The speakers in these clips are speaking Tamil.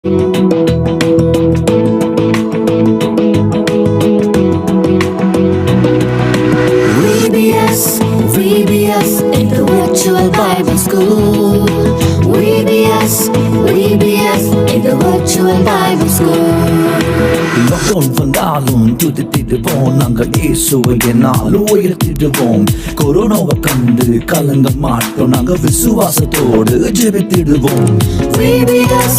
VBS Intellectual Bible School. VBS Intellectual Bible School. Lockdown வந்தாலும் துதித்திடுவோம், நாங்கள் இயேசுவை என்னாலும் உயர்த்திடுவோம். கொரோனாவை கண்டு கலங்க மாட்டோம், நாங்கள் விசுவாசத்தோடு ஜெபித்திடுவோம். VBS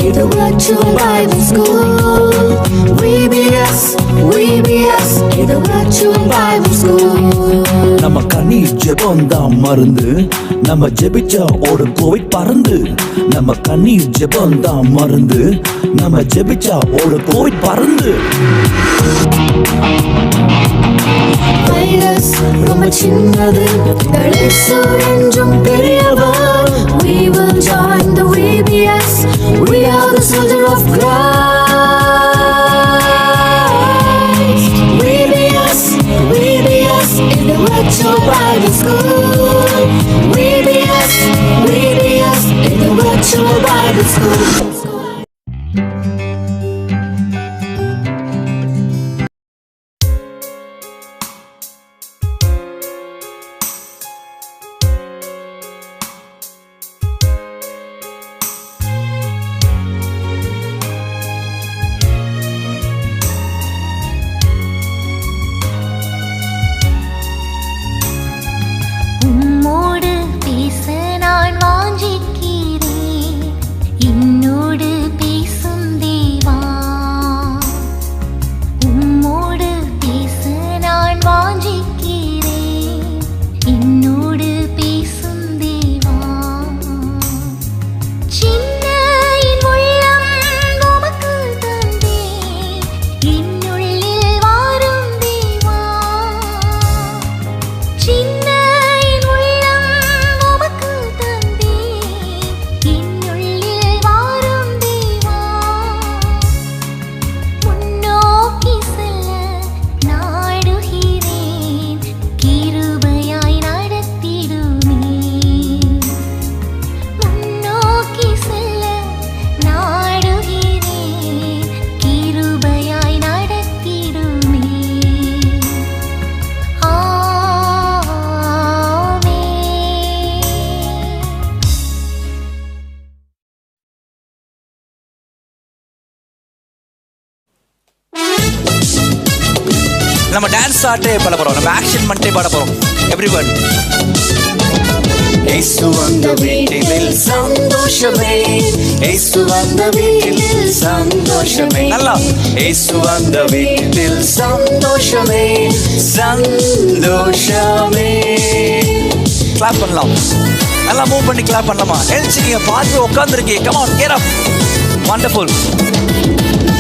Intellectual Bible School. VBS Intellectual Bible School. நம்ம கண்ணீர் ஜெபந்தான் மருந்து, நம்ம ஜெபிச்சா ஒரு கோவிட் பறந்து. நம்ம கண்ணீர் ஜெபந்தான் மருந்து, நம்ம ஜெபிச்சா ஒரு கோவிட் பறந்து. வைரஸ் ரொம்ப சின்னது, இயேசு என்றும் பெரியவர். We will join the VBS. We are the soldier of Christ. VBS Intellectual Bible School. VBS Intellectual Bible School. நம்ம டான்ஸ் ஆட்டே பாட போறோம், நம்ம ஆக்ஷன் பண்ணிட்டே பாட போறோம். எவ்ரிவன். இயேசு வந்த வீட்டில் சந்தோஷமே, இயேசு வந்த வீட்டில் சந்தோஷமே. நல்லா. இயேசு வந்த வீட்டில் சந்தோஷமே, சந்தோஷமே. கிளாப் பண்ணலாம். நல்லா மூவ் பண்ணி கிளாப் பண்ணலாமா? எழுச்சிங்க, பார்த்து உட்கார்ந்துருக்கீங்க. Come on, get up. Wonderful.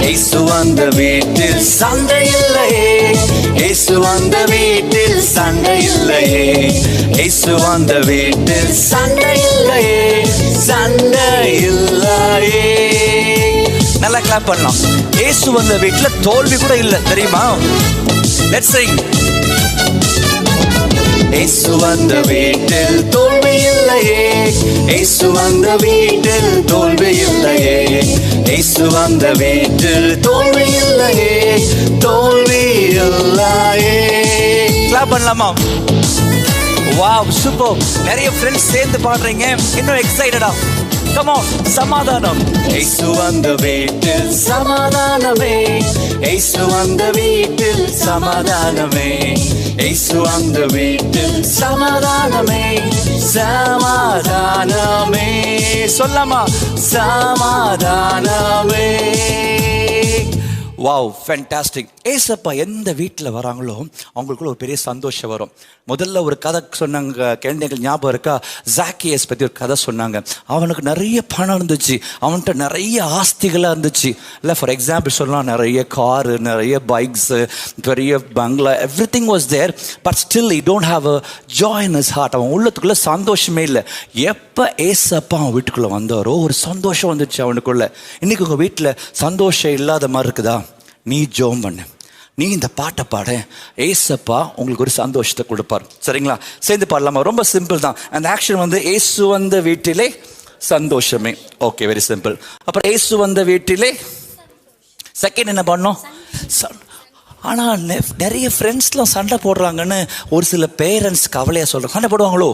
இயேசு வந்த வீட்டில் சண்டை இல்லையே, இயேசு வந்த வீட்டில் சண்டை இல்லையே, இயேசு வந்த வீட்டில் சண்டை இல்லையே, சண்டை இல்லையே. நல்லா கிளாப் பண்ணலாம். இயேசு வந்த வீட்டுல தோல்வி கூட இல்ல, தெரியுமா? லெட்ஸ் சிங். இயேசு வந்த வீட்டில் தோல்வி இல்லையே, இயேசு வந்த வீட்டில் தோல்வி இல்லையே, இயேசு வந்த வீட்டில் தோல்வி இல்லையே, தோல்வி இல்லையே. கிளாப் பண்ணலாமா? Wow, super. நிறைய ஃப்ரெண்ட்ஸ் சேர்ந்து பாடுறீங்க, இன்னும் எக்ஸைட்டடா. கம் ஆன், சமாதானம். இயேசு வந்த வீட்டில் சமாதானமே, இயேசு வந்த வீட்டில் சமாதானமே, இயேசு வந்த வீட்டில் சமாதானமே, சமாதானமே. சொல்லாமா? சமாதானமே. Wow, fantastic. ஏசப்பா எந்த வீட்டில் வராங்களோ அவங்களுக்குள்ள ஒரு பெரிய சந்தோஷம் வரும். முதல்ல ஒரு கதை சொன்னாங்க, குழந்தைகள் ஞாபகம் இருக்கா? ஜாக்கியஸ் பற்றி ஒரு கதை சொன்னாங்க. அவனுக்கு நிறைய பணம் இருந்துச்சு, அவன்கிட்ட நிறைய ஆஸ்திகளாக இருந்துச்சு. இல்லை, ஃபார் எக்ஸாம்பிள் சொல்லலாம், நிறைய காரு, நிறைய பைக்ஸு, பெரிய பங்களா, everything was there. But still he don't have a joy in his heart. அவன் உள்ளத்துக்குள்ளே சந்தோஷமே இல்லை. எப்போ ஏசப்பா அவன் வீட்டுக்குள்ளே வந்தாரோ ஒரு சந்தோஷம் வந்துச்சு அவனுக்குள்ள. இன்னைக்கு உங்கள் வீட்டில் சந்தோஷம் இல்லாத மாதிரி இருக்குதா? நீ ஜெபம் பண்ணு, நீ இந்த பாட்டை பாட, ஏசப்பா உங்களுக்கு ஒரு சந்தோஷத்தை கொடுப்பார். சரிங்களா? சேர்ந்து பாடலாமா? ரொம்ப சிம்பிள் தான். அந்த ஆக்ஷன் வந்து, ஏசு வந்த வீட்டிலே சந்தோஷமே. Okay, very simple. அப்புறம் இயேசு வந்த வீட்டிலே செகண்ட் என்ன பண்ணோம்? ஆனால் நிறைய ஃப்ரெண்ட்ஸ்லாம் சண்டை போடுறாங்கன்னு ஒரு சில பேரண்ட்ஸ் கவலையாக சொல்கிறாங்க. சண்டை போடுவாங்களோ?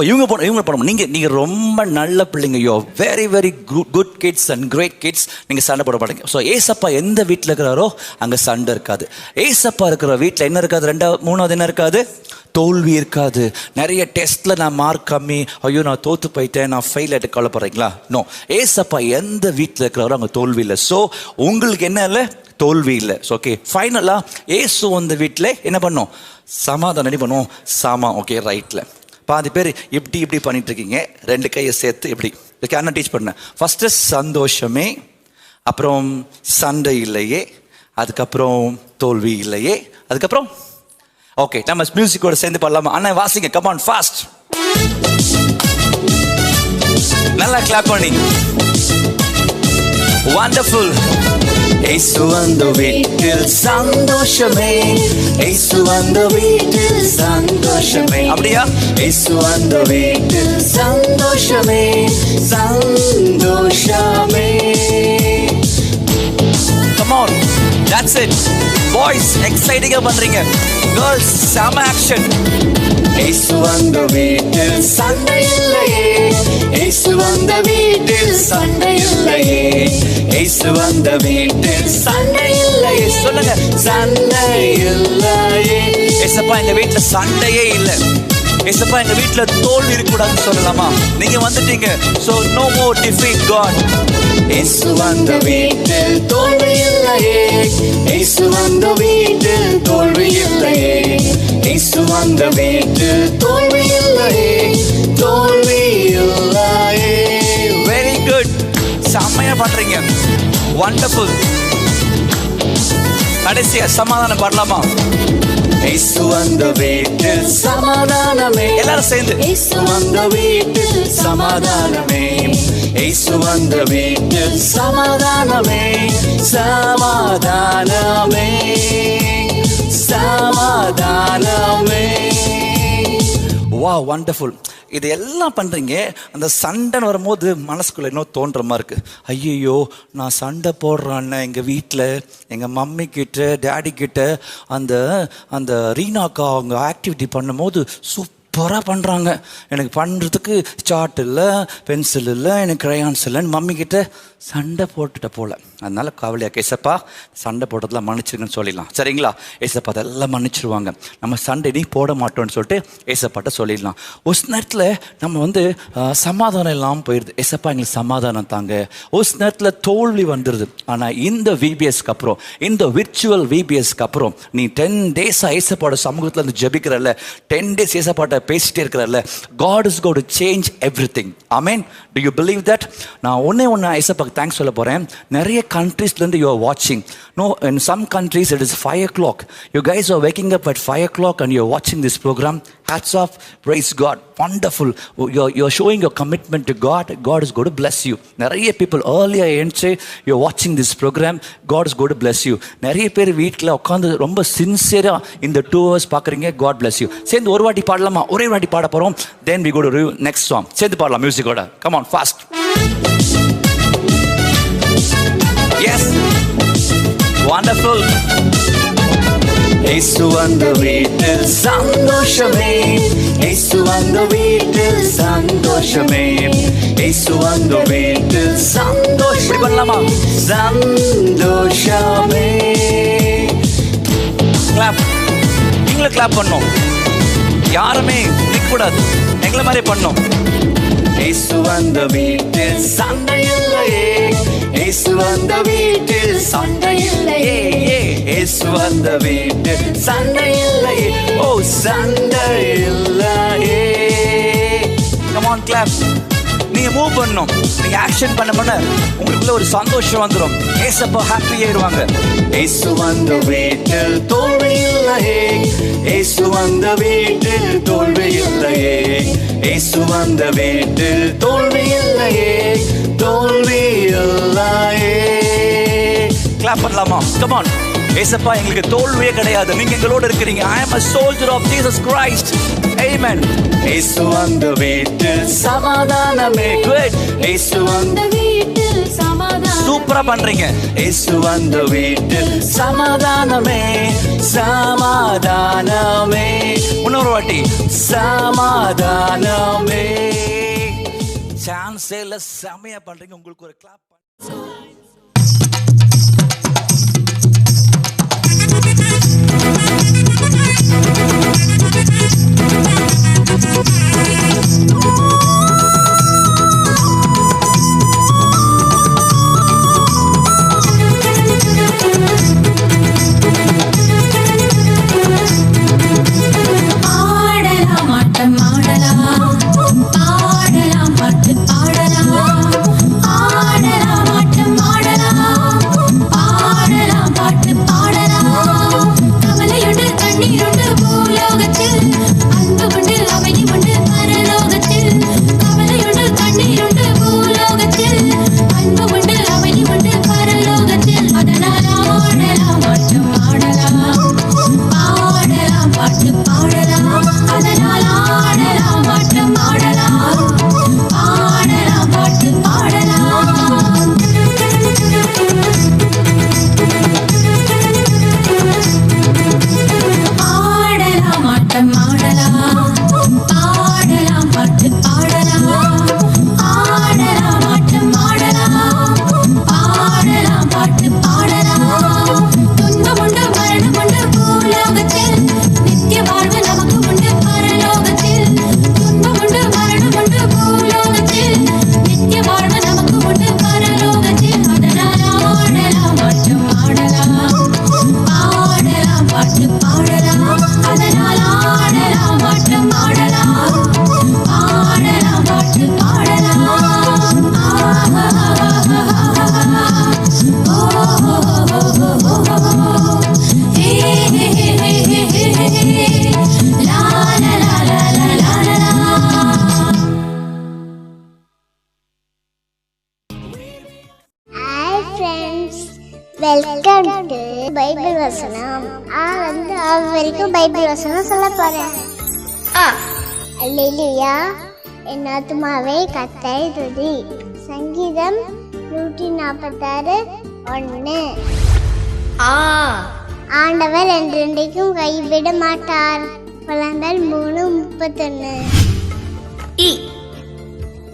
இவங்க போடணும். நீங்கள் ரொம்ப நல்ல பிள்ளைங்க. Yo very very good kids and great kids. நீங்கள் சண்டை போட மாட்டீங்க. ஸோ ஏசப்பா எந்த வீட்டில் இருக்கிறாரோ அங்கே சண்டை இருக்காது. ஏசப்பா இருக்கிற வீட்டில் என்ன இருக்காது? மூணாவது என்ன இருக்காது? தோல்வி இருக்காது. நிறைய டெஸ்ட்டில் நான் மார்க் கம்மி, ஐயோ நான் தோற்று போயிட்டேன், நான் ஃபெயில் ஆகிட்டு கவலைப்படுறீங்களா? நோ, ஏசப்பா எந்த வீட்டில் இருக்கிறாரோ அங்கே தோல்வி இல்லை. ஸோ உங்களுக்கு என்ன இல்லை? தோல்வி இல்லை. ஓகே, ஃபைனலாக ஏசு அந்த வீட்டில் என்ன பண்ணோம்? சமாதானம் என்ன பண்ணுவோம்? ஓகே, ரைட்டில் பாதி பேர் இப்படி பண்ணிட்டு இருக்கீங்க. ரெண்டு கையை சேர்த்து இப்படி என்ன டீச் பண்ண? ஃபர்ஸ்ட் சந்தோஷமே, அப்புறம் சண்டை இல்லையே, அதுக்கப்புறம் தோல்வி இல்லையே, அதுக்கப்புறம் ஓகே. நம்ம மியூசிக்கோட சேர்ந்து பண்ணலாமா? அண்ணா வாசிங்க, கம் ஆன் ஃபாஸ்ட். நல்லா கிளாப் பண்ணி. வண்டர்ஃபுல். இயேசு வந்த வீட்டில் சந்தோஷமே, இயேசு வந்த வீட்டில் சந்தோஷமே. அப்படியா? இயேசு வந்த வீட்டில் சந்தோஷமே, சந்தோஷமே. Come on, that's it. Boys, exciting ஆ பண்றீங்க. Girls, sama action. இயேசு வந்த வீட்டில் சண்டை இல்லையே, இயேசு வந்த வீட்டில் சண்டை இல்லையே, இயேசு வந்த வீட்டில் சண்டை இல்லையே. சொல்லுங்க, சண்டை இல்லையே. ஏசப்பா எங்க வீட்டுல சண்டையே இல்லை. ஏசப்பா எங்க வீட்டுல தோல்வி இருக்கக்கூடாதுன்னு சொல்லலாமா? நீங்க வந்துட்டீங்க. So no more defeat God. இயேசு வந்த வீட்டில் தோல்வி இல்லையே, இயேசு வந்த வீட்டில் தோல்வி இல்லையே, இயேசு வந்த வீட்டில் தோல்வி இல்லையே, தோல்வி இல்லையே. வெரி குட், செம்மையா பண்றீங்க. வண்டர்ஃபுல். கடைசியா சமாதானம் பண்ணலாமா? இயேசு வந்த வீட்டில் சமாதானமே. எல்லாரும் சேர்ந்து. இயேசு வந்த வீட்டில் சமாதானமே, இயேசு வந்த வீட்டில் சமாதானமே, சமாதானமே, சமாதானமே. வா, வண்டர்ஃபுல். இது எல்லாம் பண்ணுறீங்க. அந்த சண்டைன்னு வரும்போது மனசுக்குள்ள இன்னும் தோன்ற மாதிரி இருக்குது. ஐயோ நான் சண்டை போடுறேன்னு எங்கள் வீட்டில் எங்கள் மம்மி கிட்ட டேடி கிட்ட அந்த அந்த ரீனாக்கா அவங்க ஆக்டிவிட்டி பண்ணும்போது சூப்பராக பண்ணுறாங்க. எனக்கு பண்ணுறதுக்கு சார்ட் இல்லை, பென்சில் இல்லை, எனக்கு க்ரையான்ஸ் இல்லைன்னு மம்மி கிட்ட சண்டை போட்டுட்ட போல. அதனால கவலையா ஏசப்பா சண்டை போட்டதெல்லாம் மன்னிச்சிருங்கன்னு சொல்லிடலாம். சரிங்களா? ஏசப்பா அதெல்லாம் மன்னிச்சிருவாங்க. நம்ம சண்டை நீ போட மாட்டோம்னு சொல்லிட்டு ஏசப்பாட்ட சொல்லிடலாம். ஒரு நேரத்தில் நம்ம சமாதானம் இல்லாமல் போயிடுது. ஏசப்பா எங்களுக்கு சமாதானம் தாங்க. ஒரு நேரத்தில் தோல்வி வந்துடுது. ஆனால் இந்த விபிஎஸ்க்கு அப்புறம், இந்த விர்ச்சுவல் விபிஎஸ்க்கு அப்புறம் நீ 10 days ஏசப்பாட சமூகத்தில் இருந்து ஜெபிக்கிறல்ல, 10 days ஏசப்பாட்ட பேசிட்டே இருக்கிறல்ல, God is going to change everything. Amen. Do you believe that? நான் ஒன்னே ஏசப்பாக்கு தேங்க்ஸ் சொல்ல போகிறேன். நிறைய கண்ட்ரீஸ்லேருந்து யூ ஆர் வாட்சிங். No, in some countries it is 5 o'clock. You guys are waking up at 5 o'clock and you're watching this program. Hats off, praise God, wonderful. You're showing your commitment to God. God is going to bless you. நிறைய people earlier say you're watching this program. God is going to bless you. நிறைய பேர் வீட்டில் உட்காந்து ரொம்ப சின்சியராக இந்த 2 hours பார்க்குறீங்க. God bless you. சேர்ந்து ஒரு வாட்டி பாடலாமா? ஒரே வாட்டி பாட போகிறோம். Then we go to review next song. சேர்ந்து பாடலாம் மியூசிக்கோட. Come on, fast. Yes, wonderful. இயேசு வந்த வீட்டில் சந்தோஷமே, இயேசு வந்த வீட்டில் சந்தோஷமே, இயேசு வந்த வீட்டில் சந்தோஷம். இப்படி பண்ணலாமா? சந்தோஷமே. கிளாப். நீங்களும் கிளாப் பண்ணோம். யாருமே நிற்கக்கூடாது. எங்களை மாதிரி பண்ணோம். இயேசு வந்த வீட்டில் சண்டை இல்லையே, இயேசு வந்த வீட்டில் சண்டை இல்லையே, இயேசு வந்த வீட்டில் சண்டை இல்லையே, ஓ சண்டை இல்லையே. Come on, clap. நீங்க மூவ் பண்ணணும். நீங்க ஆக்ஷன் பண்ண உங்களுக்குள்ள ஒரு சந்தோஷம் வந்துடும். ஏசப்பா ஹாப்பி ஆயிடுவாங்க. இயேசு வந்த வீட்டில் தோல்வி இல்லையே, இயேசு வந்த வீட்டில் தோல்வி இல்லையே, இயேசு வந்த வீட்டில் தோல்வி இல்லையே, தோல்வி இல்லையே. கிளாப் பண்ணலாமா? Come on. ஏசப்பா எங்களுக்கு தோல்வியே கிடையாது. நீங்க எங்களோட இருக்கிறீங்க. I am a soldier of Jesus Christ. Amen. இயேசு அந்த வீட்டில் சமாதானமே. Good. இயேசு அந்த வீட்டில் சமாதானம். சூப்பரா பண்றீங்க. இயேசு அந்த வீட்டில் சமாதானமே, சமாதானமே. இன்னொரு வாட்டி சமாதானமே. சான்ஸே இல்ல, செமையா பண்றீங்க. உங்களுக்கு ஒரு கிளாப். ஆடலாம் ஆட்டம் ஆடலாம், பாடலாம் பாட்டு பாடலாம். ஆடலாம் ஆட்டம் ஆடலாம், பாடலாம் பாட்டு பாடலாம். கவலையுண்டு கண்ணீருண்டு பூலோகத்தில், அன்பு கொண்டு அமைதி கொண்டு பரலோகத்தில். கவலையுண்டு கண்ணீருண்டு பூலோகத்தில், அன்பு கொண்டு அமைதி கொண்டு பரலோகத்தில். அதனால் ஆடலாம் ஆட்டம் ஆடலாம், பாடலாம் பாட்டு பாடலாம். அதனால் ஆடலாம் ஆட்டம் ஆடலாம், பாடலாம் பாட்டு பாடலாம். ஆடலாம் ஆட்டம் ஆடலாம், பாடலாம் பாட்டு பாடலாம். ஆடலாம் ஆட்டம் ஆடலாம், பாடலாம் பாட்டு பாடலாம். துன்பம் உண்டு மரணம் உண்டு பூலோகத்தில், நித்திய வாழ்வு நமக்கு உண்டு பரலோகத்தில். துன்பம் உண்டு மரணம் உண்டு பூலோகத்தில், நித்திய வாழ்வு நமக்கு உண்டு பரலோகத்தில். அதனால் ஆடலாம் ஆட்டம் ஆடலாம், பாடலாம் பாட்டு பாடலாம். அதனால் ஆடலாம் ஆட்டம் ஆடலாம், பாடலாம் பாட்டு பாடலாம். Hi friends, welcome to Bible வசனம். வரைக்கும் பைபிள் வசனம் சொல்ல போறேன். அல்லேலூயா. என் ஆத்துமாவே கர்த்தரை துதி. சங்கீதம் 146:1. ஆண்டவர் என்றென்றைக்கும் கைவிட மாட்டார். புலம்பல் 3:31.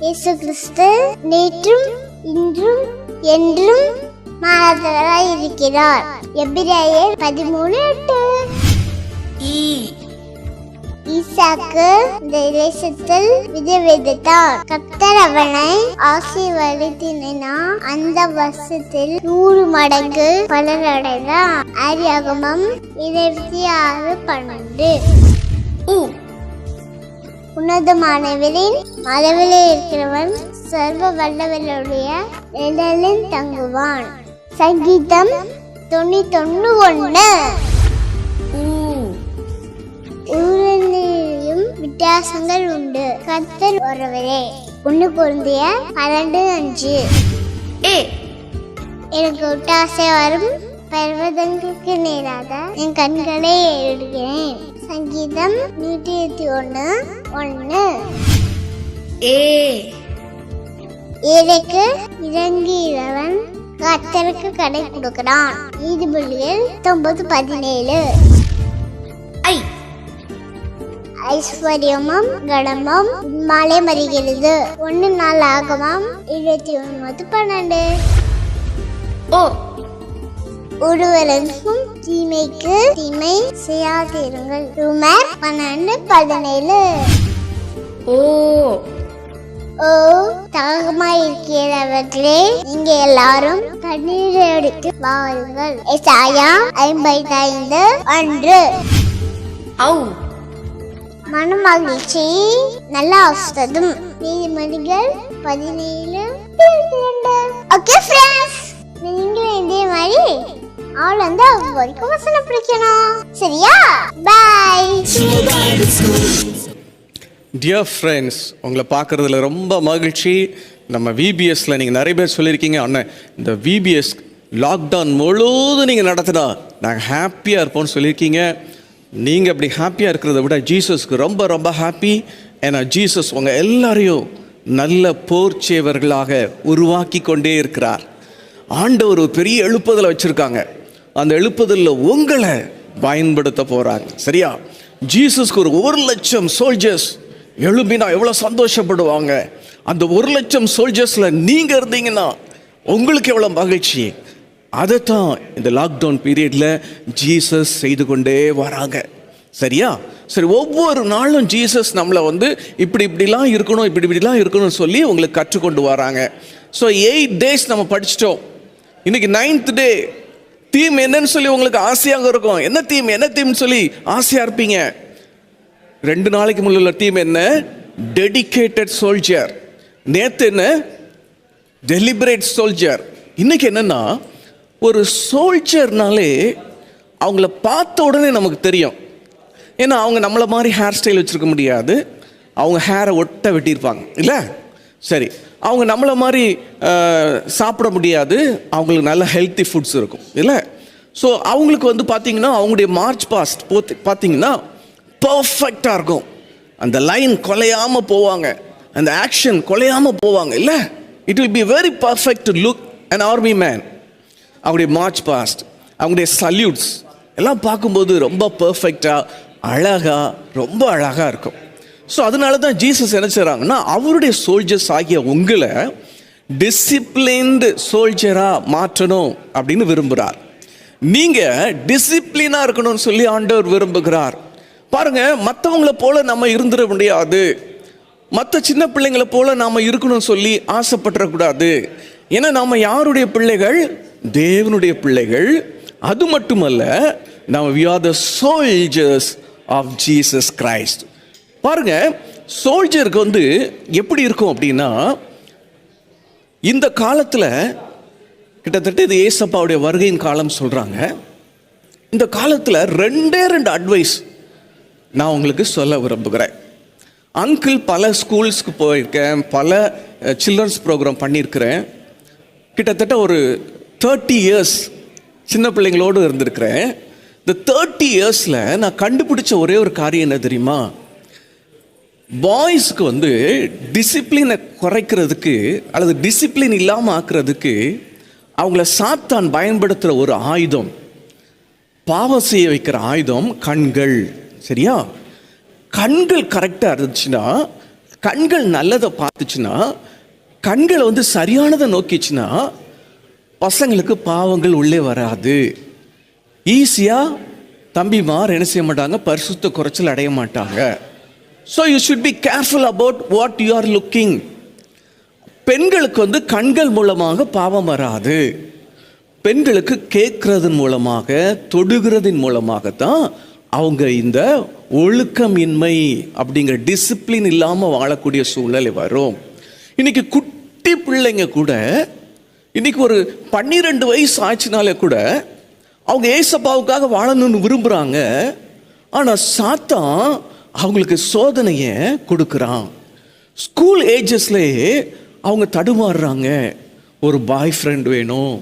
இயேசு கிறிஸ்து நேற்றும் இன்றும் என்றும் மாறாதவராய் இருக்கிறார். எபிரேயர் 13:8. ஈசாக்கு இந்த தேசத்தில் விதை விதைத்தார். கர்த்தர் அவனை ஆசீர்வதித்தினார். அந்த வருஷத்தில் 100 மடங்கு பலனடைந்தார். ஆதியாகமம் 26:12. உன்னதமானவரின் மறைவிலே இருக்கிறவன் சர்வ வல்லவருடைய நிழலில் தங்குவான். சங்கீதம் 91:1. ஊரிலும் வித்தியாசங்கள் உண்டு, கர்த்தர் ஒருவரே. 1 கொரிந்தியர் 12:5. எனக்கு ஒட்டாசை வரும் பர்வதங்களுக்கு நேராக என் கண்களை ஏறிடுகிறேன். சங்கீதம் 121:1. ஏழைக்கு இறங்குகிறவன் கர்த்தருக்கு கடை கொடுக்கிறான். நீதிபதிகள் 9:17. ஐஸ்வர்யமும் கனமும் மாலை மறிகிறது. 1 நாளாகமம் 29:12. ஒருவருக்கும் தீமைக்கு தீமை செய்யாதிருங்கள். ரோமர் 12:17. ஓ தாகமாயிருக்கிறவர்களே, நீங்க எல்லாரும் தண்ணீர் எடுத்து வாருங்கள். எசாயா 55:1. மனமகிழ்ச்சி நல்ல ஔஷதம். நீதிமொழிகள் 17:22. ஓகே ஃப்ரெண்ட்ஸ், நீங்களும் இதே மாதிரி ஆள் வரைக்கும் வசனம் பிடிக்கணும். சரியா? பாய். டியர் ஃப்ரெண்ட்ஸ், உங்களை பார்க்குறதுல ரொம்ப மகிழ்ச்சி. நம்ம விபிஎஸ்ல நீங்கள் நிறைய பேர் சொல்லியிருக்கீங்க, அண்ணன் இந்த விபிஎஸ் லாக்டவுன் முழுவதும் நீங்கள் நடத்தினா நாங்கள் ஹாப்பியாக இருப்போம்னு சொல்லியிருக்கீங்க. நீங்கள் அப்படி ஹாப்பியாக இருக்கிறத விட ஜீசஸ்க்கு ரொம்ப ரொம்ப ஹாப்பி. ஏன்னா ஜீசஸ் உங்கள் எல்லாரையும் நல்ல போர்ச்சேவர்களாக உருவாக்கி கொண்டே இருக்கிறார். ஆண்டவர் ஒரு பெரிய எழுப்புதலை வச்சுருக்காங்க. அந்த எழுப்புதலில் உங்களை பயன்படுத்த போகிறாங்க. சரியா? ஜீசஸ்க்கு ஒரு 1,00,000 சோல்ஜர்ஸ் எழுப்பினா எவ்வளோ சந்தோஷப்படுவாங்க. அந்த 1,00,000 சோல்ஜர்ஸில் நீங்கள் இருந்தீங்கன்னா உங்களுக்கு எவ்வளோ மகிழ்ச்சி. அதைத்தான் இந்த லாக்டவுன் பீரியடில் ஜீசஸ் செய்து கொண்டே வராங்க. சரியா? சரி, ஒவ்வொரு நாளும் ஜீசஸ் நம்மளை இப்படிலாம் இருக்கணும், இப்படிலாம் இருக்கணும்னு சொல்லி உங்களுக்கு கற்றுக்கொண்டு வராங்க. ஸோ 8 days நம்ம படிச்சிட்டோம். இன்னைக்கு 9th day. தீம் என்னன்னு சொல்லி உங்களுக்கு ஆசையாக இருக்கும். என்ன தீம்னு சொல்லி ஆசையாக இருப்பீங்க. 2 நாளைக்கு முன்ன தீம் என்ன? Dedicated soldier. நேற்று என்ன? Deliberate soldier. இன்னைக்கு என்னன்னா, ஒரு சோல்ஜர்னாலே அவங்கள பார்த்த உடனே நமக்கு தெரியும். ஏன்னா அவங்க நம்மளை மாதிரி ஹேர் ஸ்டைல் வச்சுருக்க முடியாது. அவங்க ஹேரை ஒட்ட வெட்டியிருப்பாங்க இல்லை? சரி, அவங்க நம்மளை மாதிரி சாப்பிட முடியாது. அவங்களுக்கு நல்ல ஹெல்த்தி ஃபுட்ஸ் இருக்கும் இல்லை? ஸோ அவங்களுக்கு பார்த்தீங்கன்னா அவங்களுடைய மார்ச் பாஸ்ட் பார்த்தீங்கன்னா பர்ஃபெக்டாக இருக்கும். அந்த லைன் கொலையாமல் போவாங்க, அந்த ஆக்ஷன் கொலையாமல் போவாங்க இல்லை? It will be very perfect to look an army man. அவங்களுடைய மார்ச் பாஸ்ட், அவங்களுடைய சல்யூட்ஸ் எல்லாம் பார்க்கும்போது ரொம்ப பர்ஃபெக்டாக ரொம்ப அழகாக இருக்கும். ஸோ அதனால தான் ஜீசஸ் என்ன செய்கிறாங்கன்னா, அவருடைய சோல்ஜர்ஸ் ஆகிய உங்களை டிசிப்ளின்டு சோல்ஜராக மாற்றணும் அப்படின்னு விரும்புகிறார். நீங்கள் டிசிப்ளினாக இருக்கணும்னு சொல்லி ஆண்டவர் விரும்புகிறார். பாருங்க, மற்றவங்கள போல நம்ம இருந்துட முடியாது. மற்ற சின்ன பிள்ளைங்களை போல நாம் இருக்கணும்னு சொல்லி ஆசைப்பட்டுறக்கூடாது. ஏன்னா நாம் யாருடைய பிள்ளைகள்? தேவனுடைய பிள்ளைகள். அது மட்டுமல்ல, நாம் we are the soldiers of Jesus Christ. பாருங்க, சோல்ஜருக்கு எப்படி இருக்கும் அப்படின்னா, இந்த காலத்தில் கிட்டத்தட்ட இது ஏசப்பாவுடைய வருகையின் காலம் சொல்கிறாங்க. இந்த காலத்தில் 2 அட்வைஸ் நான் உங்களுக்கு சொல்ல விரும்புகிறேன். அங்கிள் பல ஸ்கூல்ஸ்க்கு போயிருக்கேன், பல சில்ட்ரன்ஸ் ப்ரோக்ராம் பண்ணியிருக்கிறேன். கிட்டத்தட்ட ஒரு 30 years சின்ன பிள்ளைங்களோடு இருந்திருக்கிறேன். இந்த 30 yearsல நான் கண்டுபிடிச்ச ஒரே ஒரு காரியம் என்ன தெரியுமா? பாய்ஸ்க்கு டிசிப்ளினை குறைக்கிறதுக்கு அல்லது டிசிப்ளின் இல்லாமல் ஆக்குறதுக்கு அவங்கள சாத்தான் பயன்படுத்துகிற ஒரு ஆயுதம், பாவம் செய்ய வைக்கிற ஆயுதம் கண்கள். சரியா? கண்கள் கரெக்டாக இருந்துச்சுன்னா, கண்கள் நல்லதை பார்த்துச்சுன்னா, கண்களை சரியானதை நோக்கிச்சுன்னா பசங்களுக்கு பாவங்கள் உள்ளே வராது. ஈஸியாக தம்பிமார் என்ன செய்ய மாட்டாங்க? பரிசுத்த குறைச்சல் அடைய மாட்டாங்க. So you should be careful about what you are looking. பெண்களுக்கு கண்கள் மூலமாக பாவம் வராது. பெண்களுக்கு கேட்கறதன் மூலமாக, தொடுகிறதின் மூலமாக தான் அவங்க இந்த ஒழுக்கமின்மை அப்படிங்கிற டிசிப்ளின் இல்லாமல் வாழக்கூடிய சூழ்நிலை வரும். இன்னைக்கு குட்டி பிள்ளைங்க கூட, இன்னைக்கு ஒரு 12 வயசு ஆச்சுனாலே கூட அவங்க ஏசப்பாவுக்காக வாழணும்னு விரும்புகிறாங்க. ஆனால் சாத்தான் அவங்களுக்கு சோதனையை கொடுக்குறான். ஸ்கூல் ஏஜஸ்லேயே அவங்க தடுமாறுறாங்க. ஒரு பாய் ஃப்ரெண்ட் வேணும்,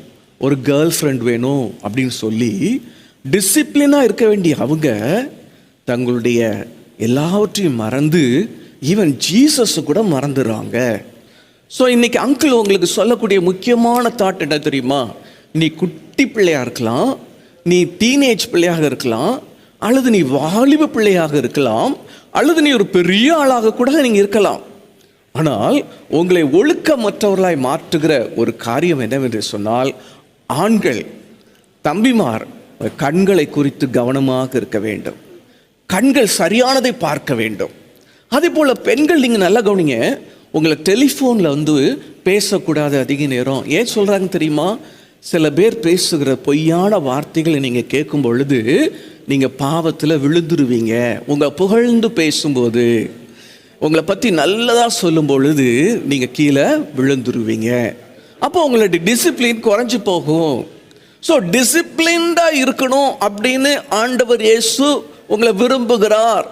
ஒரு கேர்ள் ஃப்ரெண்ட் வேணும் அப்படின்னு சொல்லி டிசிப்ளினாக இருக்க வேண்டிய அவங்க தங்களுடைய எல்லாவற்றையும் மறந்து ஈவன் ஜீசஸை கூட மறந்துடுறாங்க. ஸோ இன்னைக்கு அங்கிள் உங்களுக்கு சொல்லக்கூடிய முக்கியமான தாட் என்ன தெரியுமா? நீ குட்டி பிள்ளையாக இருக்கலாம், நீ டீனேஜ் பிள்ளையாக இருக்கலாம், அல்லது நீ வாலிப பிள்ளையாக இருக்கலாம், அல்லது நீ ஒரு பெரிய ஆளாக கூட நீங்கள் இருக்கலாம். ஆனால் உங்களை ஒழுக்கமற்றவர்களாய் மாற்றுகிற ஒரு காரியம் என்னவென்று சொன்னால், ஆண்கள் தம்பிமார் கண்களை குறித்து கவனமாக இருக்க வேண்டும். கண்கள் சரியானதை பார்க்க வேண்டும். அதே போல் பெண்கள், நீங்கள் நல்லா கவனிங்க, உங்களை டெலிஃபோனில் பேசக்கூடாது அதிக நேரம். ஏன் சொல்கிறாங்க தெரியுமா? சில பேர் பேசுகிற பொய்யான வார்த்தைகளை நீங்கள் கேட்கும் பொழுது நீங்கள் பாவத்தில் விழுந்துருவீங்க. உங்கள் புகழ்ந்து பேசும்போது, உங்களை பற்றி நல்லதாக சொல்லும் பொழுது நீங்கள் கீழே விழுந்துருவீங்க. அப்போ உங்களுடைய டிசிப்ளின் குறைஞ்சி போகும். ஸோ டிசிப்ளின்டாக இருக்கணும் அப்படின்னு ஆண்டவர் இயேசு உங்களை விரும்புகிறார்.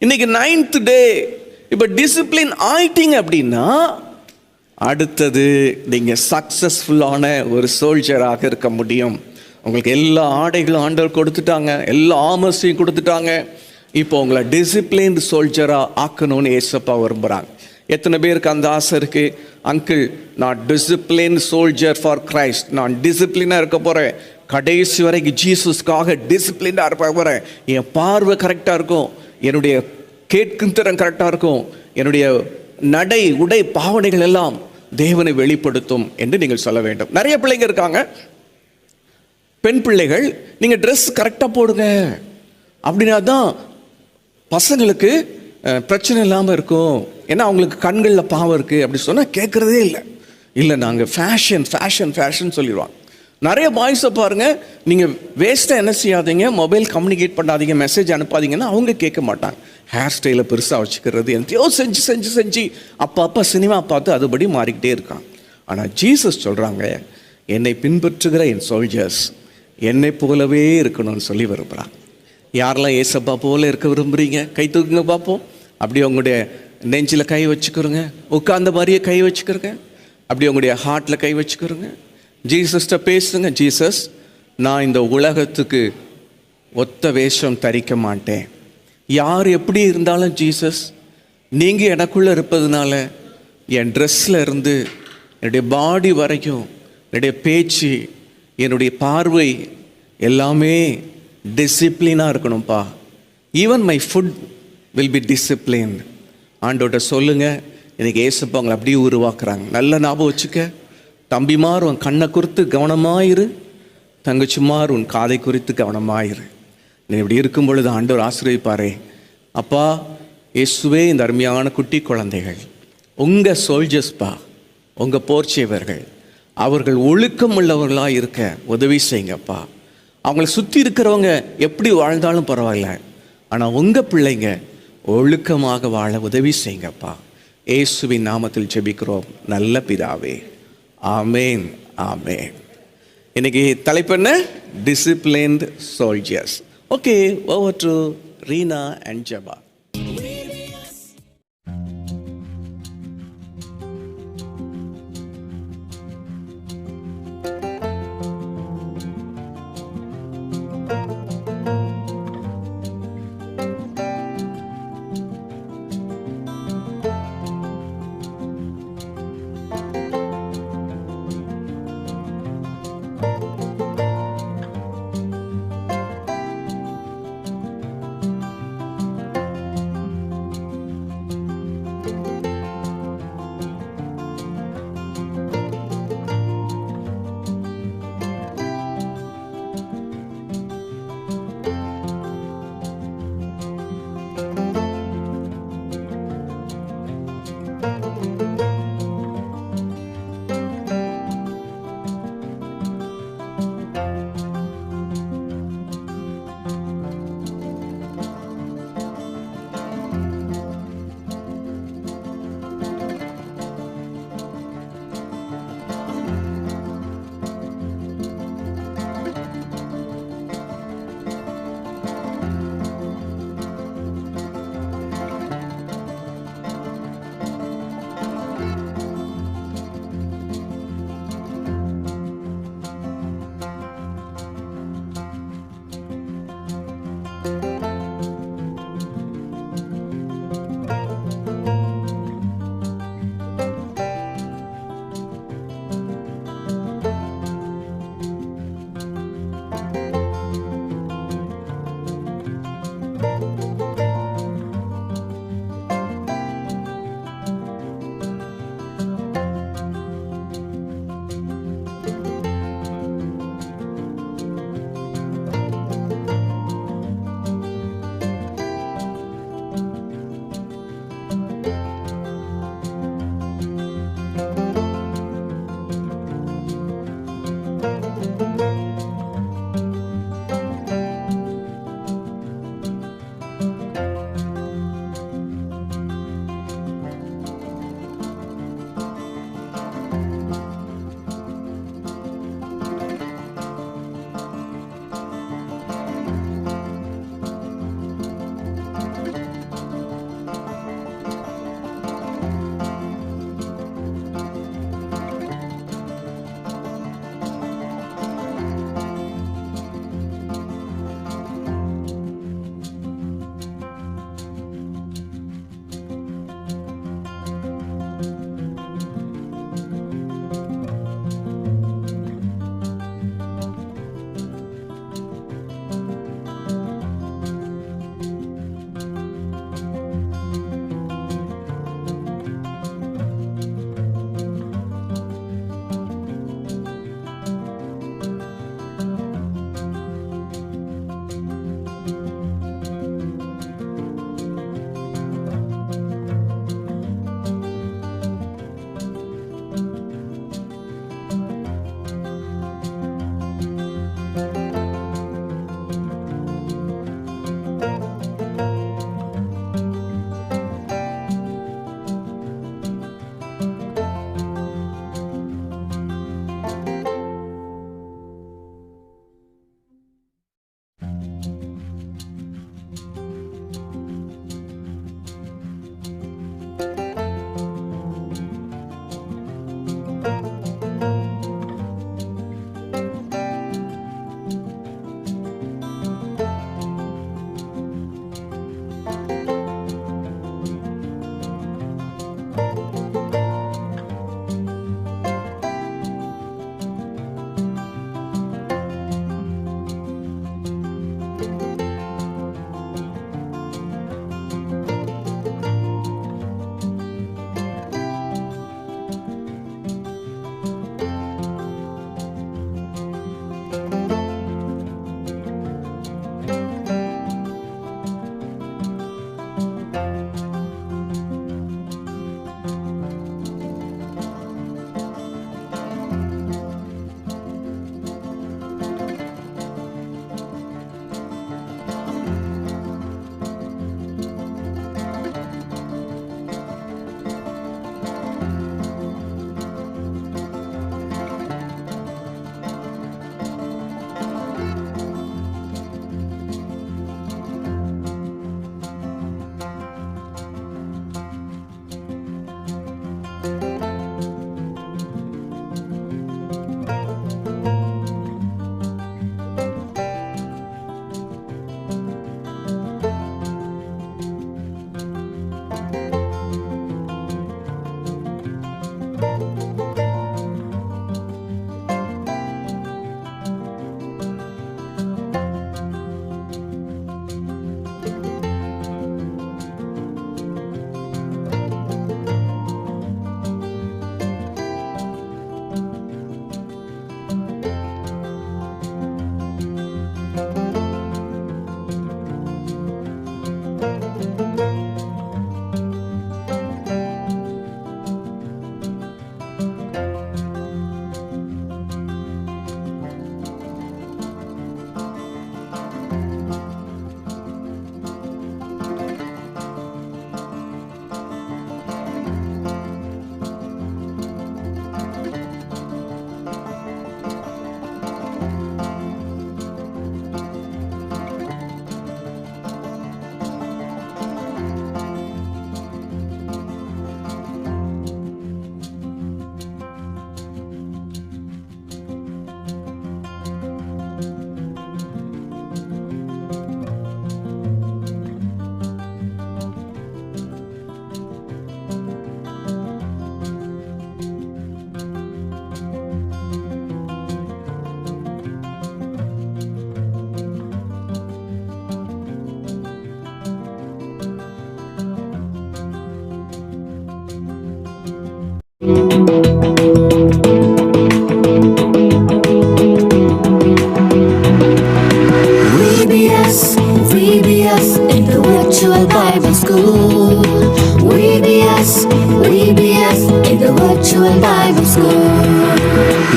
இன்னைக்கு 9th day. இப்போ டிசிப்ளின் ஆயிட்டீங்க அப்படின்னா அடுத்தது நீங்கள் சக்ஸஸ்ஃபுல்லான ஒரு சோல்ஜராக இருக்க முடியும். உங்களுக்கு எல்லா ஆடைகளும் ஆண்டவர் கொடுத்துட்டாங்க, எல்லா ஆமர்ஸையும் கொடுத்துட்டாங்க. இப்போ உங்களை டிசிப்ளின்டு சோல்ஜராக ஆக்கணும்னு ஏசப்பா விரும்புகிறாங்க. எத்தனை பேருக்கு அந்த ஆசை இருக்குது? அங்கிள், நான் டிசிப்ளின் சோல்ஜர் ஃபார் கிரைஸ்ட், நான் டிசிப்ளினாக இருக்க போகிறேன், கடைசி வரைக்கும் ஜீசஸ்க்காக டிசிப்ளினாக இருக்க போகிறேன், என் பார்வை கரெக்டாக இருக்கும், என்னுடைய கேட்கும் திறன் கரெக்டாக இருக்கும், என்னுடைய நடை உடை பாவனைகள் எல்லாம் தேவனை வெளிப்படுத்தும் என்று நீங்கள் சொல்ல வேண்டும். நிறைய பிள்ளைங்க இருக்காங்க, பெண் பிள்ளைகள், நீங்கள் ட்ரெஸ் கரெக்டாக போடுங்க அப்படின்னா தான் பசங்களுக்கு பிரச்சனை இல்லாமல் இருக்கும். ஏன்னா அவங்களுக்கு கண்களில் பாவம் இருக்குது அப்படி சொன்னால் கேட்குறதே இல்லை. இல்லை, நாங்கள் ஃபேஷன் ஃபேஷன் ஃபேஷன் சொல்லிடுவாங்க. நிறைய பாய்ஸை பாருங்கள், நீங்கள் வேஸ்ட்டாக என்ன செய்யாதீங்க, மொபைல் கம்யூனிகேட் பண்ணாதீங்க, மெசேஜ் அனுப்பாதீங்கன்னா அவங்க கேட்க மாட்டாங்க. ஹேர் ஸ்டைலை பெருசாக வச்சுக்கிறது, எந்தையோ செஞ்சு செஞ்சு செஞ்சு அப்போ சினிமா பார்த்து அதுபடி மாறிக்கிட்டே இருக்காங்க. ஆனால் ஜீசஸ் சொல்கிறாங்க, என்னை பின்பற்றுகிற என் சோல்ஜர்ஸ் என்னை போலவே இருக்கணும்னு சொல்லி விரும்புகிறாங்க. யாரெல்லாம் ஏசப்பா போல இருக்க விரும்புகிறீங்க? கை தூக்குங்க பார்ப்போம். அப்படி உங்களுடைய நெஞ்சில் கை வச்சுக்கிறோங்க, உட்கார்ந்த மாதிரியே கை வச்சுக்கிறோங்க, அப்படி உங்களுடைய ஹார்ட்டில் கை வச்சுக்கிறோங்க. ஜீசஸ்கிட்ட பேசுங்க, ஜீசஸ், நான் இந்த உலகத்துக்கு ஒத்த வேஷம் தரிக்க மாட்டேன். யார் எப்படி இருந்தாலும் ஜீசஸ், நீங்கள் எனக்குள்ளே இருப்பதுனால என் ட்ரெஸ்ஸில் இருந்து என்னுடைய பாடி வரைக்கும், என்னுடைய பேச்சு, என்னுடைய பார்வை எல்லாமே டிசிப்ளினாக இருக்கணும்ப்பா. Even my food will be discipline. ஆண்டோட்ட சொல்லுங்கள், எனக்கு ஏசப்பா அவங்களை அப்படியே உருவாக்குறாங்க. நல்ல ஞாபகம் வச்சுக்க, தம்பிமார் உன் கண்ணை குறித்து கவனமாயிரு, தங்கச்சிமார் உன் காதை குறித்து கவனமாயிரு. நீ இப்படி இருக்கும் பொழுது ஆண்டவர் ஆசீர்வதிப்பாரே. அப்பா இயேசுவே, இந்த அருமையான குட்டி குழந்தைகள் உங்கள் சோல்ஜர்ஸ்பா, உங்கள் போர்ச்சேவர்கள், அவர்கள் ஒழுக்கம் உள்ளவர்களாக இருக்க உதவி செய்யுங்கப்பா. அவங்கள சுற்றி இருக்கிறவங்க எப்படி வாழ்ந்தாலும் பரவாயில்ல, ஆனால் உங்கள் பிள்ளைங்க ஒழுக்கமாக வாழ உதவி செய்யுங்கப்பா. இயேசுவின் நாமத்தில் ஜெபிக்கிறோம் நல்ல பிதாவே, ஆமேன் ஆமேன். இன்னைக்கு தலைப்பு என்ன? Disciplined soldiers. Okay, over to Reena and Jaba.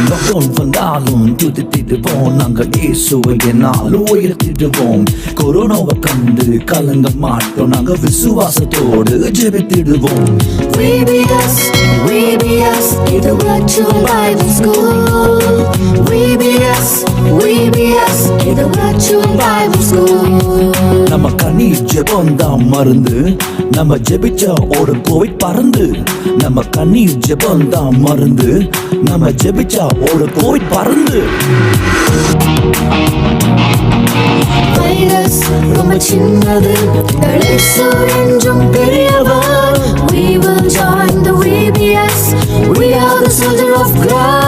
Lockdown வந்தாலும் துதித்திடுவோம் நாங்க இயேசுவை என்னாலும் உயர்த்திடுவோம் கொரோனாவை கண்டு கலங்க மாட்டோம் நாங்க விசுவாசத்தோடு ஜெபித்திடுவோம் VBS, VBS, இது virtual Bible school. VBS, VBS, இது virtual Bible school. நம்ம கண்ணீர் ஜெபந்தான் மருந்து நம்ம ஜெபிச்சா ஓடு கோவிட் பறந்து நம்ம கண்ணீர் ஜெபந்தான் மருந்து நம்ம ஜெபிச்சா ஓடு கோவிட் பறந்து வைரஸ் ரொம்ப சின்னது இயேசு என்றும் பெரியவர். We will join the VBS. We are the soldier of Christ.